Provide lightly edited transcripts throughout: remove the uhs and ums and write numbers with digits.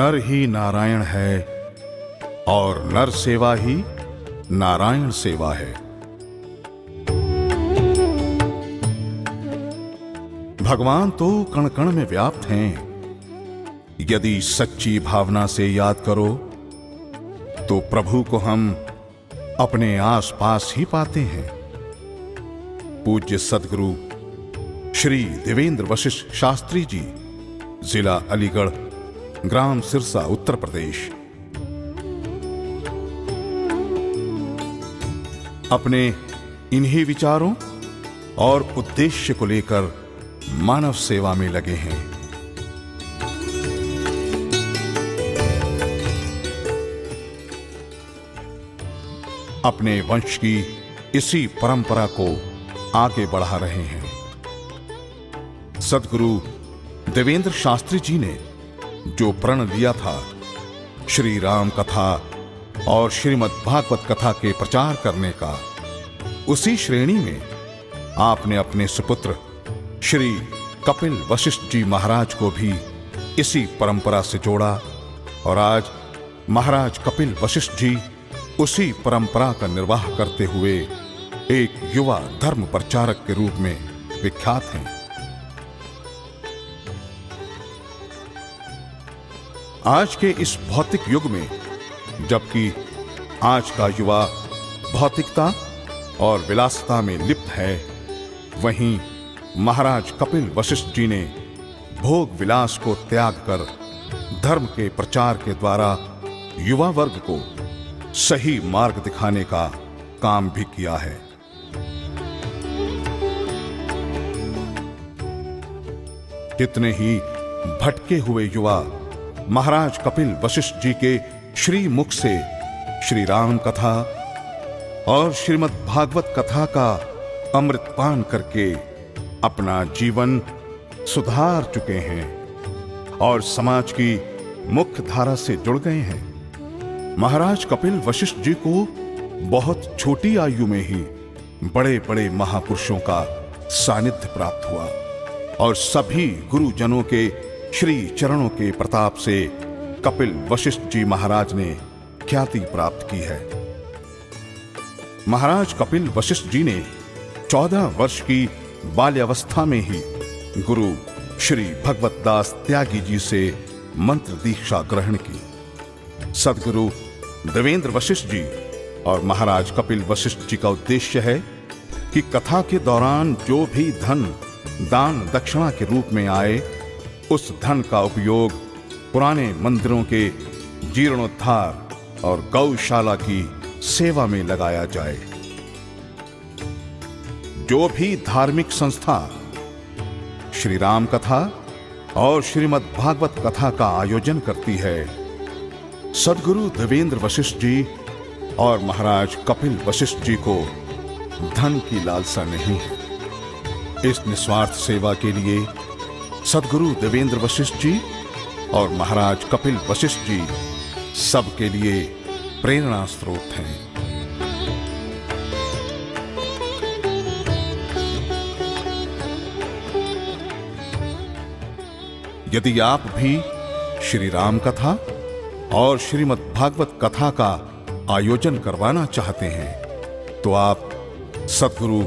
नर ही नारायण है और नर सेवा ही नारायण सेवा है। भगवान तो कण कण में व्याप्त हैं। यदि सच्ची भावना से याद करो तो प्रभु को हम अपने आसपास ही पाते हैं। पूज्य सद्गुरु श्री देवेंद्र वशिष्ठ शास्त्री जी, जिला अलीगढ़, ग्राम सिरसा, उत्तर प्रदेश। अपने इन्हीं विचारों और उद्देश्य को लेकर मानव सेवा में लगे हैं। अपने वंश की इसी परंपरा को आगे बढ़ा रहे हैं। सद्गुरु देवेंद्र शास्त्री जी ने जो प्रण लिया था श्री राम कथा और श्रीमद् भागवत कथा के प्रचार करने का, उसी श्रेणी में आपने अपने सुपुत्र श्री कपिल वशिष्ठ जी महाराज को भी इसी परंपरा से जोड़ा और आज महाराज कपिल वशिष्ठ जी उसी परंपरा का निर्वाह करते हुए एक युवा धर्म प्रचारक के रूप में विख्यात हैं। आज के इस भौतिक युग में, जबकि आज का युवा भौतिकता और विलासिता में लिप्त है, वहीं महाराज कपिल वशिष्ठ जी ने भोग विलास को त्याग कर धर्म के प्रचार के द्वारा युवा वर्ग को सही मार्ग दिखाने का काम भी किया है। कितने ही भटके हुए युवा महाराज कपिल वशिष्ठ जी के श्री मुख से श्री राम कथा और श्रीमद् भागवत कथा का अमृत पान करके अपना जीवन सुधार चुके हैं और समाज की मुख्य धारा से जुड़ गए हैं। महाराज कपिल वशिष्ठ जी को बहुत छोटी आयु में ही बड़े बड़े महापुरुषों का सानिध्य प्राप्त हुआ और सभी गुरुजनों के श्री चरणों के प्रताप से कपिल वशिष्ठ जी महाराज ने ख्याति प्राप्त की है। महाराज कपिल वशिष्ठ जी ने 14 वर्ष की बाल्यावस्था में ही गुरु श्री भगवत दास त्यागी जी से मंत्र दीक्षा ग्रहण की। सद्गुरु देवेंद्र वशिष्ठ जी और महाराज कपिल वशिष्ठ जी का उद्देश्य है कि कथा के दौरान जो भी धन दान दक्षिणा के रूप में आए, उस धन का उपयोग पुराने मंदिरों के जीर्णोद्धार और गौशाला की सेवा में लगाया जाए। जो भी धार्मिक संस्था श्री राम कथा और श्रीमद् भागवत कथा का आयोजन करती है, सद्गुरु देवेंद्र वशिष्ठ जी और महाराज कपिल वशिष्ठ जी को धन की लालसा नहीं है। इस निस्वार्थ सेवा के लिए सद्गुरु देवेंद्र वशिष्ठ जी और महाराज कपिल वशिष्ठ जी सबके लिए प्रेरणा स्रोत हैं। यदि आप भी श्री राम कथा और श्रीमद् भागवत कथा का आयोजन करवाना चाहते हैं तो आप सद्गुरु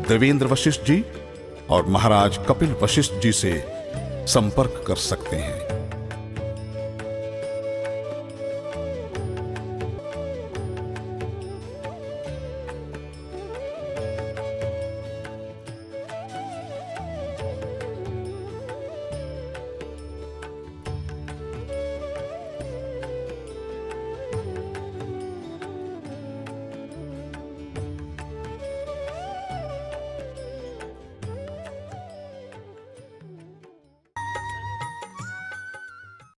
देवेंद्र वशिष्ठ जी और महाराज कपिल वशिष्ठ जी से संपर्क कर सकते हैं।